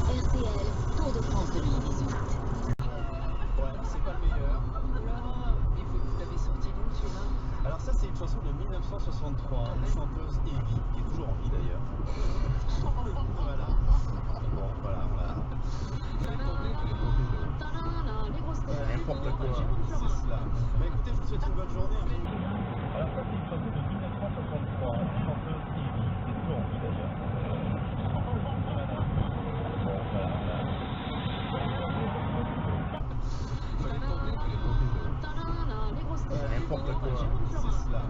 RTL, Tour de France 2018. Ouais, c'est pas le meilleur. Et vous l'avez sorti d'où celui-là? Alors ça, c'est une chanson de 1963, une chanteuse Evie, qui est toujours en vie d'ailleurs. Voilà. Bon, voilà, on l'a... N'importe quoi. C'est cela. Bah écoutez, je vous souhaite une bonne journée. Alors ça, c'est une chanson de 1963, une chanteuse Evie, qui est toujours en vie d'ailleurs. Bon, voilà. N'importe quoi. C'est cela.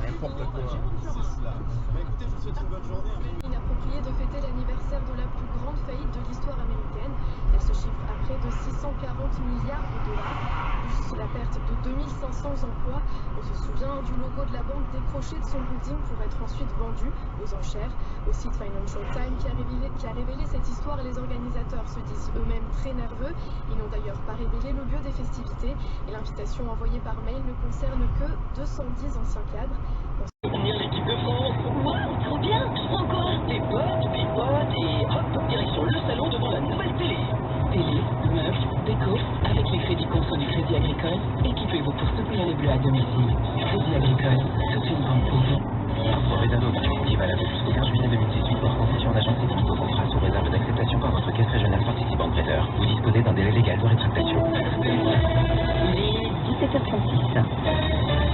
N'importe quoi. C'est cela. Bah écoutez, je vous souhaite une bonne journée. Inapproprié de fêter l'anniversaire de la plus grande faillite de l'histoire américaine. Elle se chiffre à près de 640 milliards de dollars, plus la perte de 2500 emplois. On se souvient du logo de la banque décroché de son building pour être ensuite vendu aux enchères. Au site Financial Times qui a révélé cette histoire, les organisateurs se disent eux-mêmes très nerveux. Ils n'ont d'ailleurs pas révélé le lieu des festivités et l'invitation envoyée par mail ne concerne que 210 anciens cadres. L'équipe de France, waouh, trop bien, encore des bottes, et hop, direction le salon devant la nouvelle télé. Télé, meubles, déco, avec les crédits conso du Crédit Agricole, équipez-vous pour soutenir les Bleus à domicile. Crédit Agricole, toute une grande pour vous. Offre réserve option valable jusqu'au 15 juillet 2018, voire concession d'agence et limite au contrat sous réserve d'acceptation par votre caisse régionale participante prêteur. Vous disposez d'un délai légal de rétractation. Il est 17h36.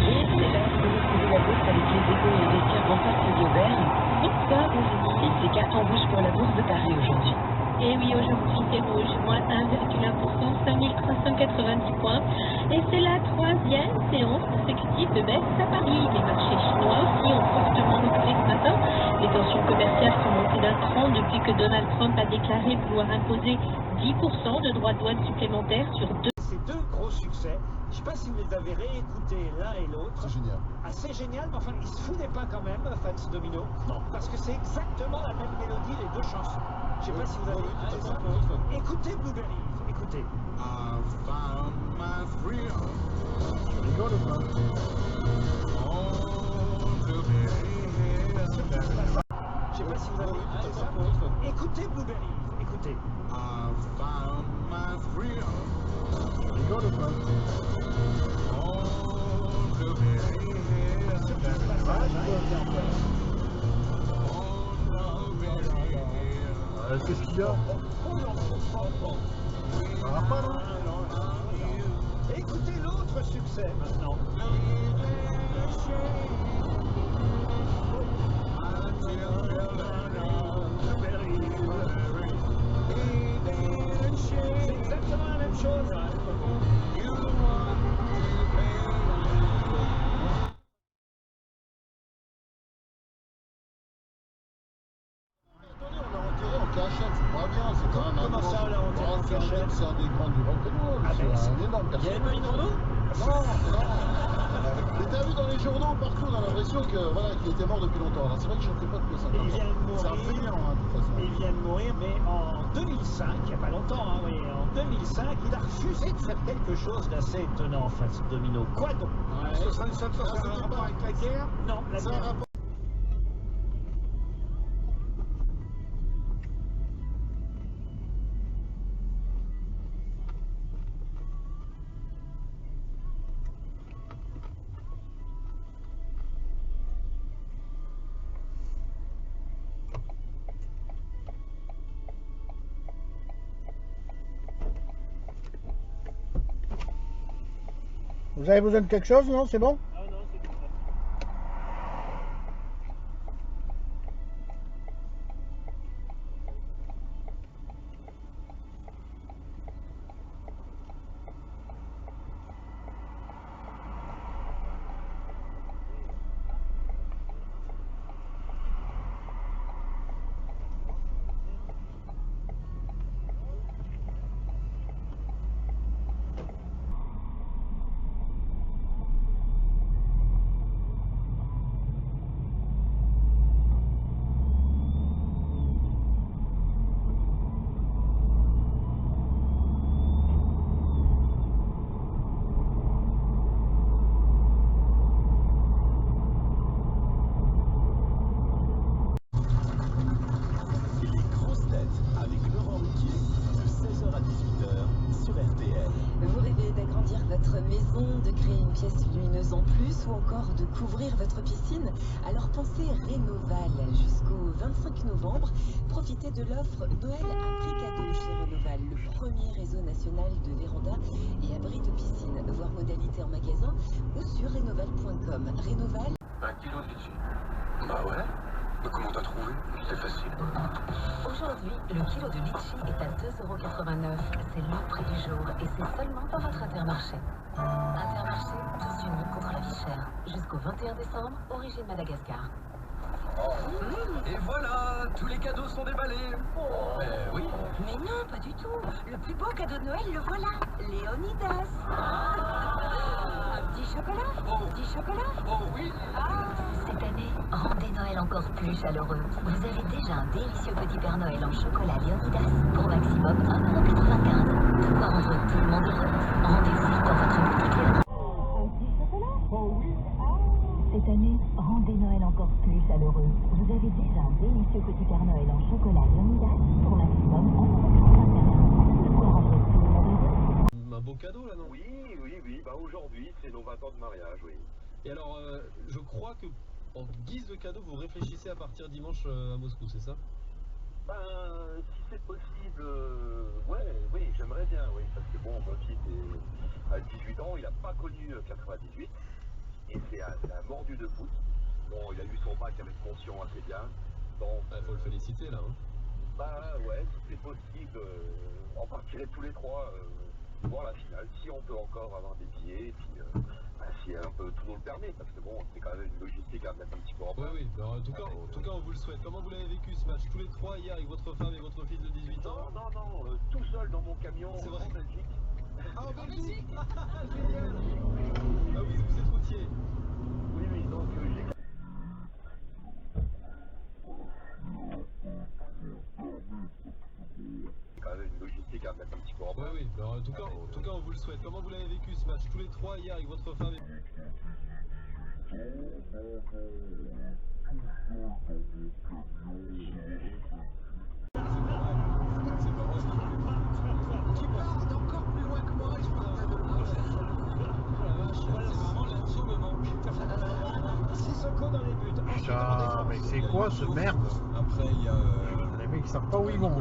Et c'est l'heure de retrouver la bourse avec les échos et les cartes en face de Auvergne. Bonsoir Virginie. Et c'est carton rouge pour la bourse de Paris aujourd'hui. Et oui, aujourd'hui c'est rouge, moins 1,1%, 5390 points. Et c'est la troisième séance consécutive de baisse à Paris. Les marchés chinois aussi ont fortement reculé ce matin. Les tensions commerciales sont montées d'un cran depuis que Donald Trump a déclaré vouloir imposer 10% de droits de douane supplémentaires sur Ces deux gros succès, je ne sais pas si vous les avez réécoutés l'un et l'autre. C'est génial. Assez génial, mais enfin, ils se foutaient pas quand même, Fats Domino. Non. Parce que c'est exactement la même mélodie, les deux chansons. Je sais pas si vous avez écouté ça. Écoutez Blueberry, écoutez. I found my freedom. Tu rigoles ou pas? On the Je sais pas si vous avez écouté ça. Écoutez Blueberry, écoutez. Tu rigoles ou pas? Qu'est-ce qu'il y a? Ça va pas, non? Écoutez l'autre succès maintenant. C'est exactement la même chose. C'est quand même un Comment ça, on l'a enterré en cachette? C'est un des grands du rock'n'roll. Ah ben, c'est un énorme il y avait pas une journaux? Non. Mais t'as vu dans les journaux, partout, on a l'impression que, voilà, qu'il était mort depuis longtemps. Alors c'est vrai que je ne sais pas depuis 50 ans. Il vient de mourir. C'est un feignant, hein, de toute façon. Il vient de mourir, mais en 2005, il n'y a pas longtemps, hein, oui, en 2005, il a refusé de faire quelque chose d'assez étonnant face au domino. Quoi donc? Ce sera une seule fois, ça a un rapport avec la guerre? Non, la C'est un guerre. rapport. Vous avez besoin de quelque chose, non? C'est bon? Ah non, c'est tout ça. ou encore de couvrir votre piscine, alors pensez Rénoval. Jusqu'au 25 novembre, profitez de l'offre Noël à prix cadeau chez Rénoval, le premier réseau national de véranda et abris de piscine. Voir modalité en magasin ou sur rénoval.com. Rénoval. 1 kilo de litchi. Bah ouais. Mais comment t'as trouvé? C'est facile. Aujourd'hui, le kilo de litchi est à 2,89 €. C'est le prix du jour et c'est seulement dans votre Intermarché. Intermarché, tous unis contre la vie chère. Jusqu'au 21 décembre, origine Madagascar. Et voilà, tous les cadeaux sont déballés. Oui. Mais non, pas du tout. Le plus beau cadeau de Noël, le voilà. Léonidas. Un petit chocolat. Un petit chocolat. Oh oui. Cette année, rendez Noël encore plus chaleureux. Vous avez déjà un délicieux petit Père Noël en chocolat Léonidas pour maximum 1,95 €. De quoi rendre tout le monde heureux. Rendez-vous dans votre boutique Léonidas. Un petit chocolat. Oh oui. Cette année, rendez Noël encore plus chaleureux. Vous avez déjà un délicieux petit Père Noël en chocolat Léonidas pour maximum 1,95 €. De quoi rendre tout le monde heureux. Un beau cadeau là, non? Oui, bah aujourd'hui c'est nos 20 ans de mariage, oui. Et alors, je crois que en guise de cadeau, vous réfléchissez à partir dimanche à Moscou, c'est ça? Ben, si c'est possible, oui, j'aimerais bien, oui, parce que bon, mon fils a 18 ans, il n'a pas connu 98, et c'est un mordu de foot. Bon, il a eu son bac avec mention assez bien, donc... Il faut le féliciter là, hein. Bah ouais, si c'est possible, on partirait tous les trois voir la finale, si on peut encore avoir des billets, et puis si un peu tout nous le permet, parce que bon, c'est quand même une logistique à mettre un petit peu en place. Oui, alors, en tout cas, on vous le souhaite. Comment vous l'avez vécu ce match, tous les trois hier avec votre femme et votre fils de 18 ans? Non, tout seul dans mon camion en Belgique. Ah, en Belgique. Génial. Ah oui, vous êtes routier. Oui, donc j'ai... C'est quand même une logistique à mettre un petit peu en place. Oui, alors, en tout cas, on vous le souhaite. Comment vous l'avez vécu ce match, tous les trois hier avec votre femme et... Putain, mais c'est quoi ce merde? Après, il y a. Les mecs ils savent pas où ils vont.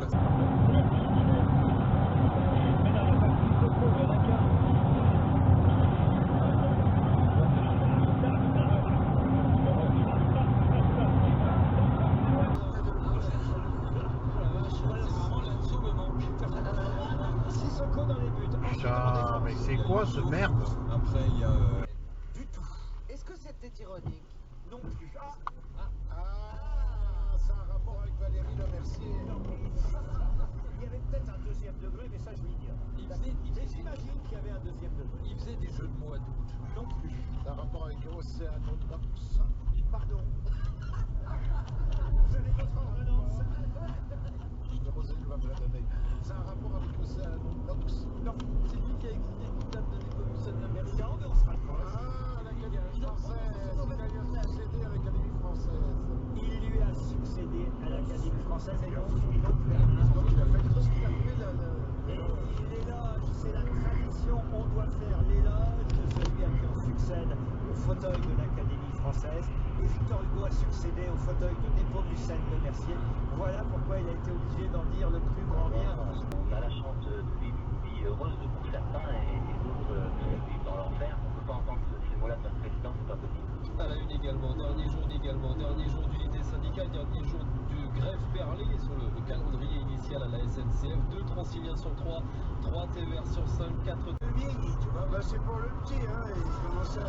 Putain, mais c'est quoi ce merde? Après, il y a. Du tout. Est-ce que c'était ironique? Non plus. Ça a un rapport avec Valérie Le Mercier. Il y avait peut-être un deuxième degré, mais ça je l'ignore. Mais j'imagine qu'il y avait un deuxième degré. Il faisait des jeux de mots à doute. Non plus. Ça a un rapport avec Océanotox. Pardon. Vous avez votre ordonnance? Il va me la donner. Ça a un rapport avec Océanotox. Non, c'est lui qui a écrit une table de Népomucène la Mercier. On se rapproche. Ah, l'Académie française. Il a succédé à l'Académie française. Il lui a succédé à l'Académie française et donc Donc il a fait tout ce qu'il a fait là. L'éloge, c'est la tradition. On doit faire l'éloge de celui à qui on succède au fauteuil de l'Académie française. Et Victor Hugo a succédé au fauteuil de Népomucène Le Mercier. Voilà pourquoi il a été obligé d'en dire le plus grand bien. On a la chance de vivre une vie heureuse pour certains et d'autres vivent dans l'enfer. On ne peut pas entendre ces mots-là d'un président, c'est pas possible. À la une également, dernier jour d'unité syndicale, dernier jour de grève perlée sur le calendrier initial à la SNCF, 2 Transiliens sur 3 TER sur 5, 4... Vieilli, tu vois, bah c'est pour le petit, hein, et comment ça.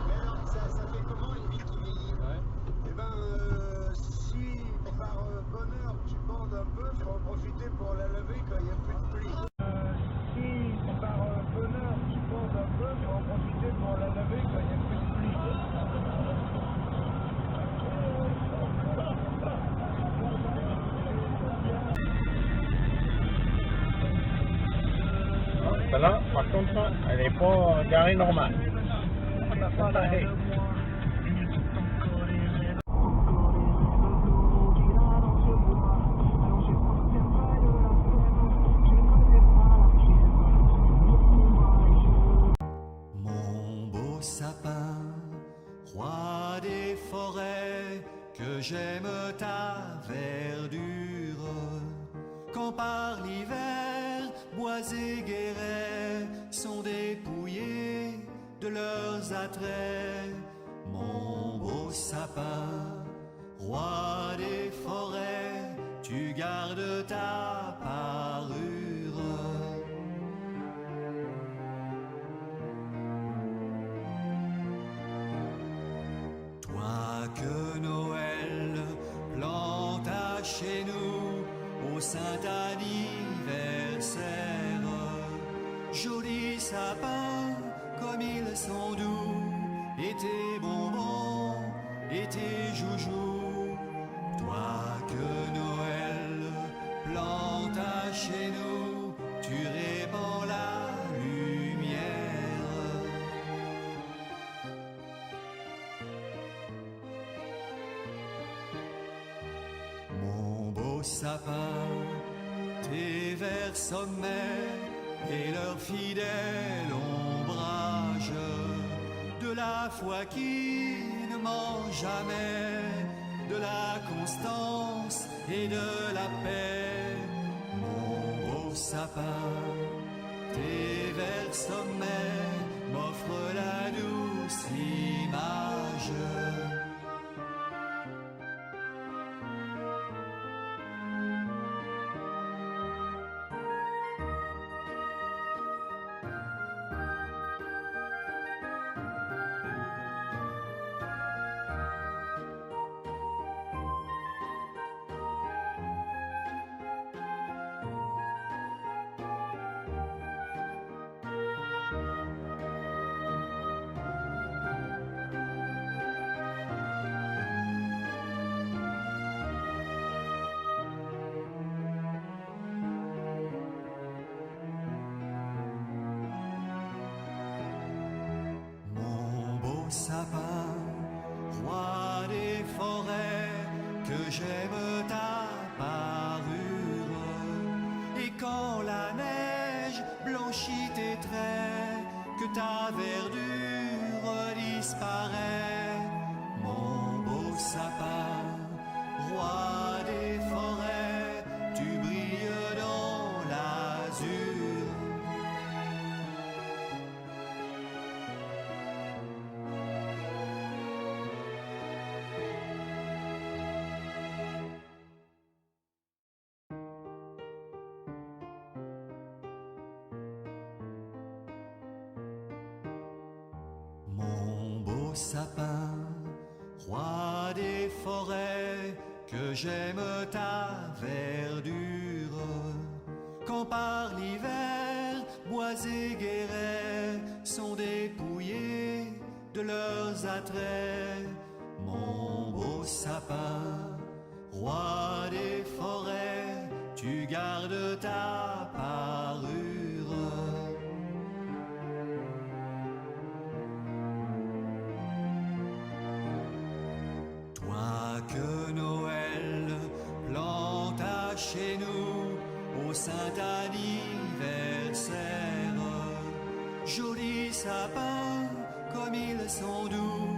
Mais alors, ça fait comment une vie qui vieillit? Ouais. Eh ben, si par bonheur tu bandes un peu, faut en profiter pour la laver quand il n'y a plus de plis. Si par bonheur tu bandes un peu, faut en profiter pour la laver quand il n'y a plus de plis. Celle-là, par contre, elle n'est pas garée normale. Mon beau sapin, roi des forêts, que j'aime ta verdure, quand par l'hiver, bois et guérets sont dépouillés de leurs attraits. Mon beau sapin, roi des forêts, tu gardes ta parure. Toi que Noël planta chez nous au saint anniversaire, jolis sapins comme ils sont doux, et tes bonbons et tes joujoux. Toi que Noël planta chez nous, tu répands la lumière. Mon beau sapin, tes verts sommets et leur fidèle ombrage, de la foi qui ne ment jamais, de la constance et de la paix. Mon beau sapin, tes verts sommets m'offrent la douce image. Mon beau sapin, roi des forêts, que j'aime ta parure. Et quand la neige blanchit tes traits, que ta verdure disparaît, mon beau sapin, roi des forêts, tu brilles dans l'azur. Mon beau sapin, roi des forêts, que j'aime ta verdure. Quand par l'hiver, bois et guérets sont dépouillés de leurs attraits, mon beau sapin, roi des forêts, tu gardes ta parure. Toi que Noël planta chez nous au saint anniversaire, joli sapin comme ils sont doux,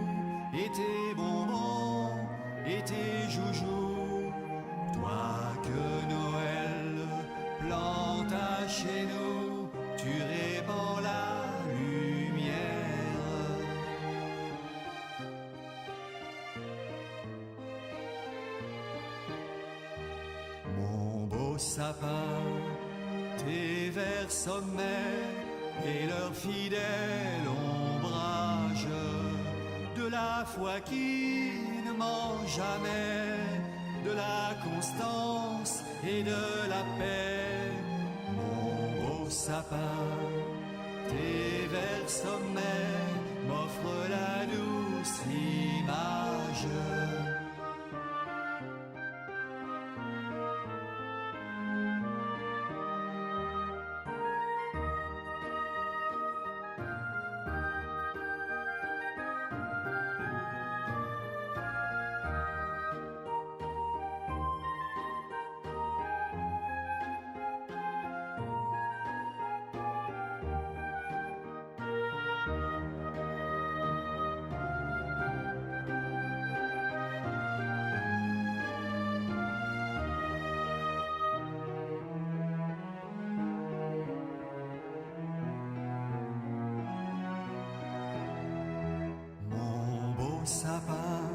et tes bonbons et tes joujoux. Toi que Noël planta chez nous, tu répands la lumière. Mon beau sapin, tes verts sommets et leur fidèle ombrage, de la foi qui ne ment jamais, de la constance et de la paix. Mon beau sapin, tes verts sommets m'offrent la douce image. Mon beau sapin,